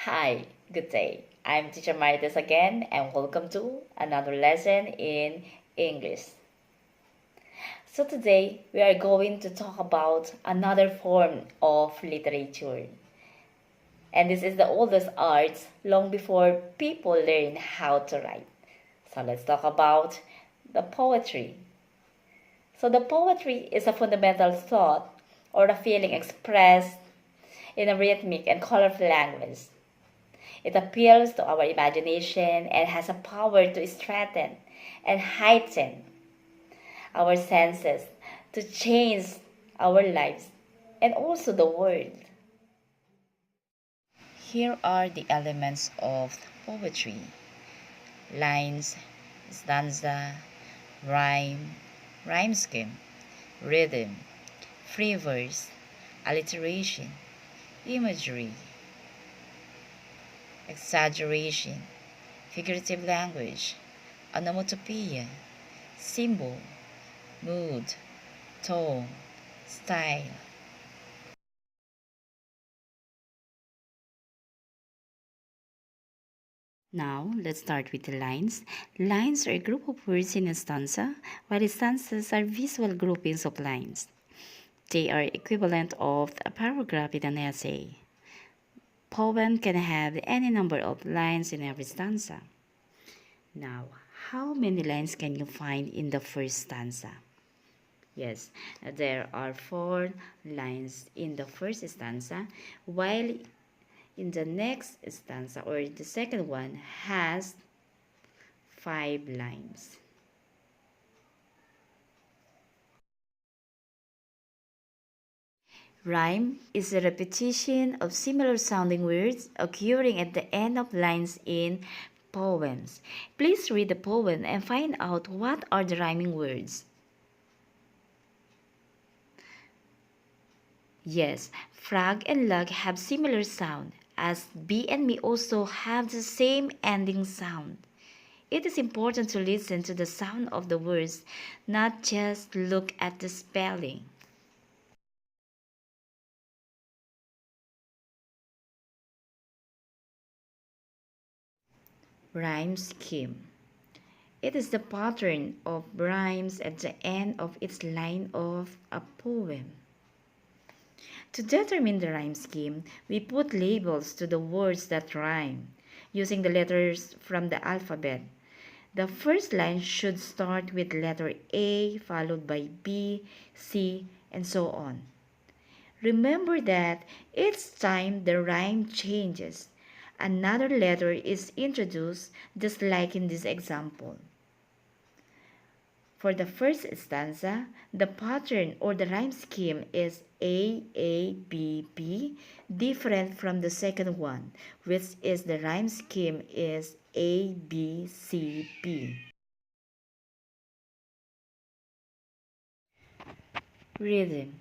Hi, good day. I'm Teacher Marites again, and welcome to another lesson in English. So today we are going to talk about another form of literature. And this is the oldest art long before people learned how to write. So let's talk about the poetry. So the poetry is a fundamental thought or a feeling expressed in a rhythmic and colorful language. It appeals to our imagination and has a power to strengthen and heighten our senses, to change our lives and also the world. Here are the elements of poetry: lines, stanza, rhyme, rhyme scheme, rhythm, free verse, alliteration, imagery, exaggeration, figurative language, onomatopoeia, symbol, mood, tone, style. Now, let's start with the lines. Lines are a group of words in a stanza, while stanzas are visual groupings of lines. They are equivalent of a paragraph in an essay. Poem can have any number of lines in every stanza. Now, how many lines can you find in the first stanza? Yes, there are 4 lines in the first stanza, while in the next stanza or the second one has 5 lines. Rhyme is a repetition of similar sounding words occurring at the end of lines in poems. Please read the poem and find out what are the rhyming words. Yes, frog and log have similar sound, as bee and me also have the same ending sound. It is important to listen to the sound of the words, not just look at the spelling. Rhyme scheme. It is the pattern of rhymes at the end of each line of a poem. To determine the rhyme scheme, we put labels to the words that rhyme, using the letters from the alphabet. The first line should start with letter A, followed by B, C, and so on. Remember that each time the rhyme changes, another letter is introduced, just like in this example. For the first stanza, the pattern or the rhyme scheme is A, B, B, different from the second one, which is the rhyme scheme is A, B, C, B. Rhythm.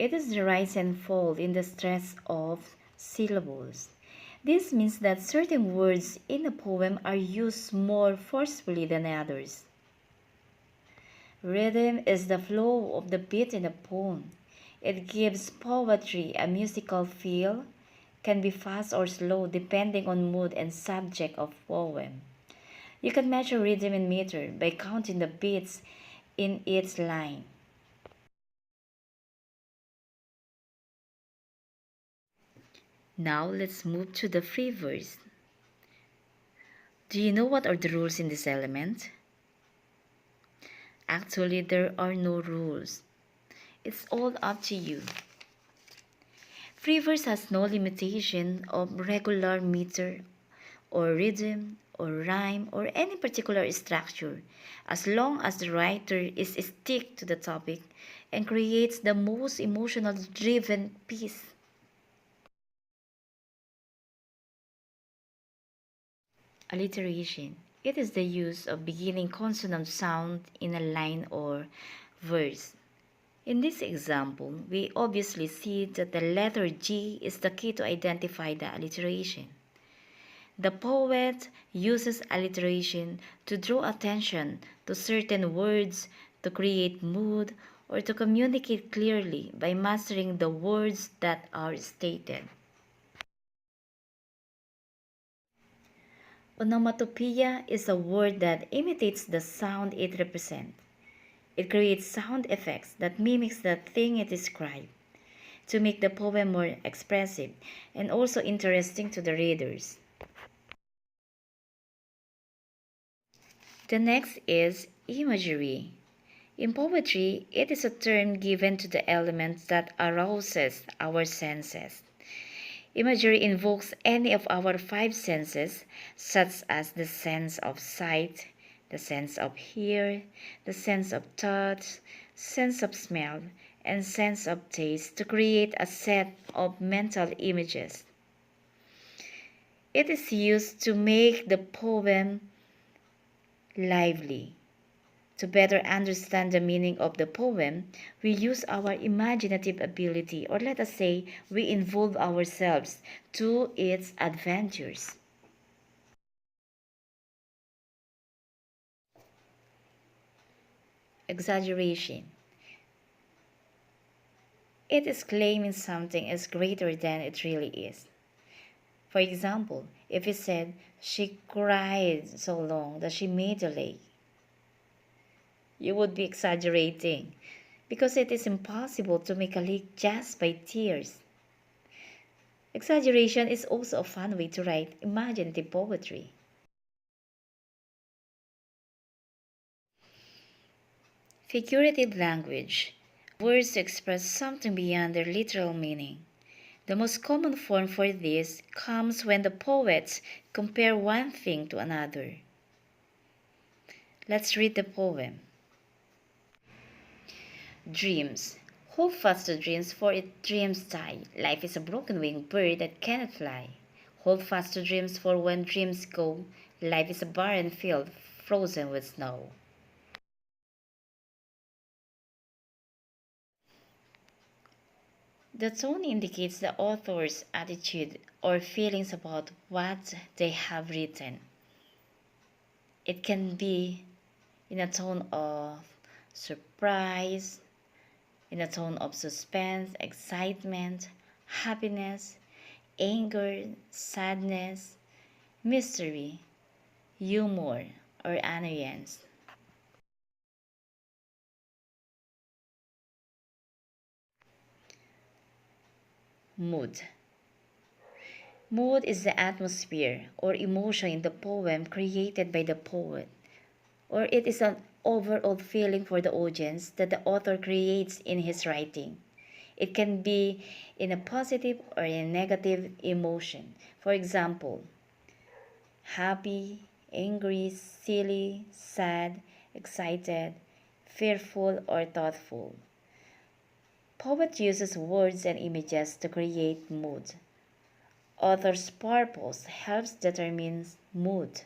It is the rise and fall in the stress of syllables. This means that certain words in a poem are used more forcefully than others. Rhythm is the flow of the beat in a poem. It gives poetry a musical feel, can be fast or slow depending on mood and subject of poem. You can measure rhythm in meter by counting the beats in each line. Now let's move to the free verse. Do you know what are the rules in this element? Actually, there are no rules. It's all up to you. Free verse has no limitation of regular meter or rhythm or rhyme or any particular structure, as long as the writer is stick to the topic and creates the most emotional driven piece. Alliteration. It is the use of beginning consonant sound in a line or verse. In this example, we obviously see that the letter G is the key to identify the alliteration. The poet uses alliteration to draw attention to certain words, to create mood, or to communicate clearly by mastering the words that are stated. Onomatopoeia is a word that imitates the sound it represents. It creates sound effects that mimics the thing it describes to make the poem more expressive and also interesting to the readers. The next is imagery. In poetry, it is a term given to the element that arouses our senses. Imagery invokes any of our five senses, such as the sense of sight, the sense of hear, the sense of touch, sense of smell, and sense of taste to create a set of mental images. It is used to make the poem lively. To better understand the meaning of the poem, we use our imaginative ability, or let us say, we involve ourselves to its adventures. Exaggeration. It is claiming something is greater than it really is. For example, if it said, she cried so long that she made a lake, you would be exaggerating because it is impossible to make a lake just by tears. Exaggeration is also a fun way to write imaginative poetry. Figurative language. Words to express something beyond their literal meaning. The most common form for this comes when the poets compare one thing to another. Let's read the poem. Dreams. Hold fast to dreams, for it dreams die. Life is a broken winged bird that cannot fly. Hold fast to dreams, for when dreams go, life is a barren field frozen with snow. The tone indicates the author's attitude or feelings about what they have written. It can be in a tone of surprise, in a tone of suspense, excitement, happiness, anger, sadness, mystery, humor, or annoyance. Mood. Mood is the atmosphere or emotion in the poem created by the poet, or it is an overall feeling for the audience that the author creates in his writing. It can be in a positive or in a negative emotion. For example, happy, angry, silly, sad, excited, fearful, or thoughtful. Poet uses words and images to create mood. Author's purpose helps determine mood.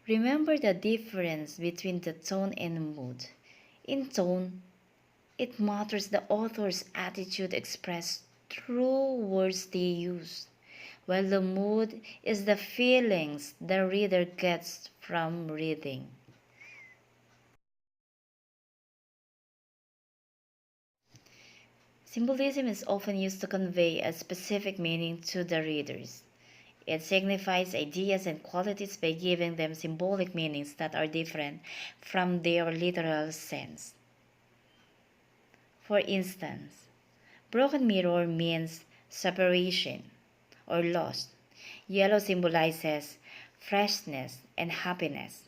Remember the difference between the tone and mood. In tone, it matters the author's attitude expressed through words they use, while the mood is the feelings the reader gets from reading. Symbolism is often used to convey a specific meaning to the readers. It signifies ideas and qualities by giving them symbolic meanings that are different from their literal sense. For instance, broken mirror means separation or loss. Yellow symbolizes freshness and happiness.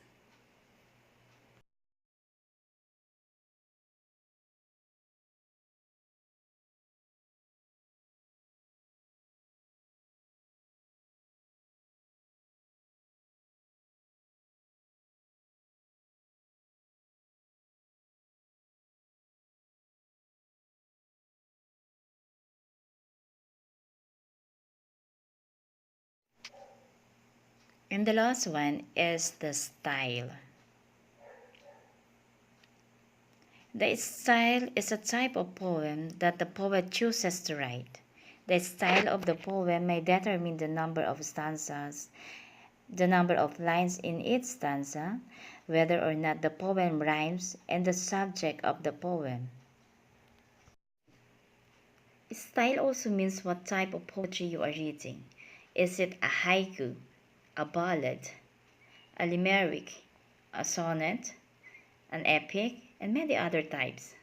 And the last one is the style. The style is a type of poem that the poet chooses to write. The style of the poem may determine the number of stanzas, the number of lines in each stanza, whether or not the poem rhymes, and the subject of the poem. Style also means what type of poetry you are reading. Is it a haiku, a ballad, a limerick, a sonnet, an epic, and many other types?